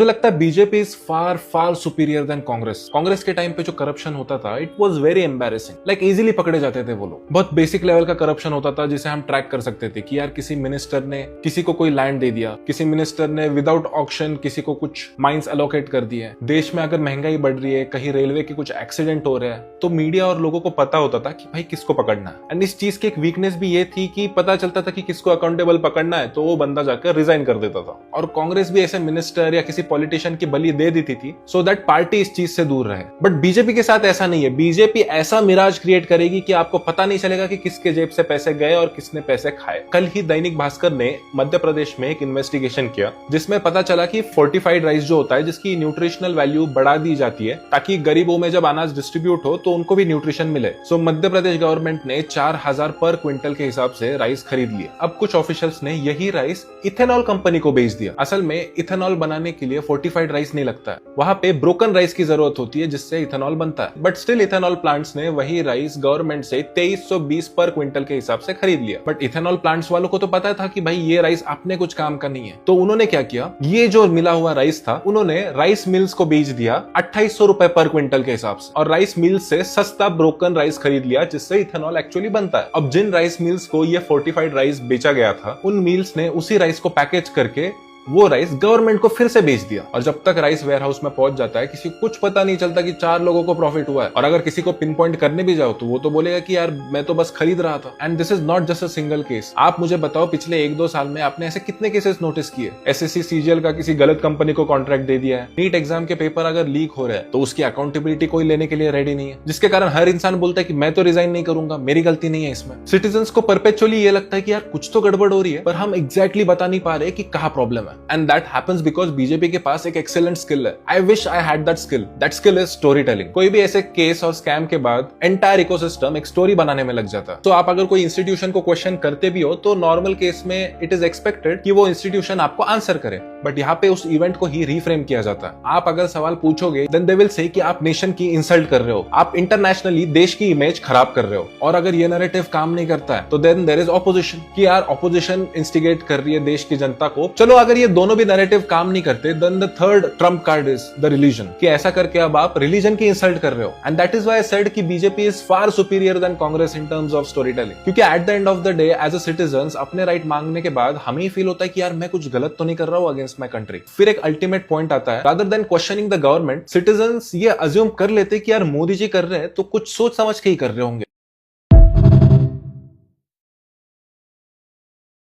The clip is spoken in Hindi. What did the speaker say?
मुझे लगता है BJP is far far superior then Congress. Congress के टाइम पे जो करप्शन होता था it was very embarrassing, like easily पकड़े जाते थे वो लोग। बहुत बेसिक लेवल का करप्शन होता था जिसे हम ट्रैक कर सकते थे कि यार किसी मिनिस्टर ने किसी को कोई लैंड दे दिया, किसी मिनिस्टर ने विदाउट ऑक्शन किसी को कुछ माइंस एलोकेट कर दिए। देश में अगर महंगाई बढ़ रही है, कहीं रेलवे के कुछ एक्सीडेंट हो रहे हैं, तो मीडिया और लोगों को पता होता था कि भाई किसको पकड़ना है। एंड इस चीज की एक वीकनेस भी ये थी कि पता चलता था कि किसको अकाउंटेबल पकड़ना है तो वो बंदा जाकर रिजाइन कर देता था। और कांग्रेस भी ऐसे मिनिस्टर या किसी पॉलिटिशियन की बलि दे देती थी सो दैट पार्टी इस चीज से दूर रहे। बट बीजेपी के साथ ऐसा नहीं है। बीजेपी ऐसा मिराज क्रिएट करेगी कि आपको पता नहीं चलेगा कि किसके जेब से पैसे गए और किसने पैसे खाए। कल ही दैनिक भास्कर ने मध्य प्रदेश में एक इन्वेस्टिगेशन किया जिसमें पता चला कि फोर्टिफाइड राइस जो होता है, जिसकी न्यूट्रिशनल वैल्यू बढ़ा दी जाती है ताकि गरीबों में जब अनाज डिस्ट्रीब्यूट हो तो उनको भी न्यूट्रिशन मिले। सो मध्य प्रदेश गवर्नमेंट ने 4000 पर क्विंटल के हिसाब से राइस खरीद लिए। अब कुछ ऑफिशियल्स ने यही राइस इथेनॉल कंपनी को बेच दिया। असल में इथेनॉल बनाने के लिए फोर्टिफाइड राइस नहीं लगता है, वहां पे ब्रोकन राइस की जरूरत होती है जिससे इथेनॉल बनता है। बट स्टिल इथेनॉल प्लांट्स ने वही राइस गवर्नमेंट से 2320 पर क्विंटल के हिसाब से खरीद लिया। बट इथेनॉल प्लांट्स वालों को तो पता था कि भाई ये राइस अपने कुछ काम का नहीं है, तो उन्होंने क्या किया, ये जो मिला हुआ राइस था उन्होंने राइस मिल्स को बेच दिया 2800 रुपए पर क्विंटल के हिसाब से, और राइस मिल्स से सस्ता ब्रोकन राइस खरीद लिया जिससे इथेनॉल एक्चुअली बनता है। अब जिन राइस मिल्स को ये फोर्टिफाइड राइस बेचा गया था उन मिल्स ने उसी राइस को पैकेज करके वो राइस गवर्नमेंट को फिर से बेच दिया। और जब तक राइस वेयर हाउस में पहुंच जाता है किसी को कुछ पता नहीं चलता कि 4 लोगों को प्रॉफिट हुआ है। और अगर किसी को पिन पॉइंट करने भी जाओ तो वो तो बोलेगा कि यार मैं तो बस खरीद रहा था। And this is not just a single case. आप मुझे बताओ पिछले 1-2 साल में आपने ऐसे कितने केसेस नोटिस किए? एसएससी सीजीएल का किसी गलत कंपनी को कॉन्ट्रैक्ट दे दिया है। नीट एग्जाम के पेपर अगर लीक हो रहे हैं तो उसकी अकाउंटेबिलिटी कोई लेने के लिए रेडी नहीं है, जिसके कारण हर इंसान बोलता है कि मैं तो रिजाइन नहीं करूंगा, मेरी गलती नहीं है इसमें। सिटीजंस को परपेचुअली ये लगता है कि यार कुछ तो गड़बड़ हो रही है, पर हम एग्जैक्टली बता नहीं पा रहे कि कहां प्रॉब्लम है। And that happens because BJP के पास एक एक्सीलेंट स्किल है। I wish I had that skill. That skill is story telling. कोई भी ऐसे केस और स्कैम के बाद एंटायर इकोसिस्टम एक स्टोरी बनाने में लग जाता है। तो आप अगर कोई इंस्टीट्यूशन को क्वेश्चन करते भी हो तो नॉर्मल केस में इट इज एक्सपेक्टेड कि वो इंस्टीट्यूशन आपको आंसर करे, बट यहाँ पे उस इवेंट को ही रिफ्रेम किया जाता है। आप अगर सवाल पूछोगे देन दे विल से कि आप नेशन की इंसल्ट कर रहे हो, आप इंटरनेशनली देश की इमेज खराब कर रहे हो। और अगर ये नैरेटिव काम नहीं करता है तो देन देयर इज ऑपोजिशन कि यार ऑपोजिशन इंस्टिगेट कर रही है देश की जनता को। चलो अगर ये दोनों भी नैरेटिव काम नहीं करते then the third trump card is the religion, कि ऐसा करके अब आप रिलीजन की इंसल्ट कर रहे हो। And that is why I said कि BJP is far superior then Congress in terms of story telling. क्योंकि at the end of the day as a citizens अपने राइट मांगने के बाद हमें ही फील होता है कि यार मैं कुछ गलत तो नहीं कर रहा हूं अगेंस्ट माय कंट्री। फिर एक अल्टीमेट पॉइंट आता है, rather than questioning the government, citizens ये अज्यूम कर लेते कि यार मोदी जी कर रहे हैं तो कुछ सोच समझ के ही कर रहे होंगे।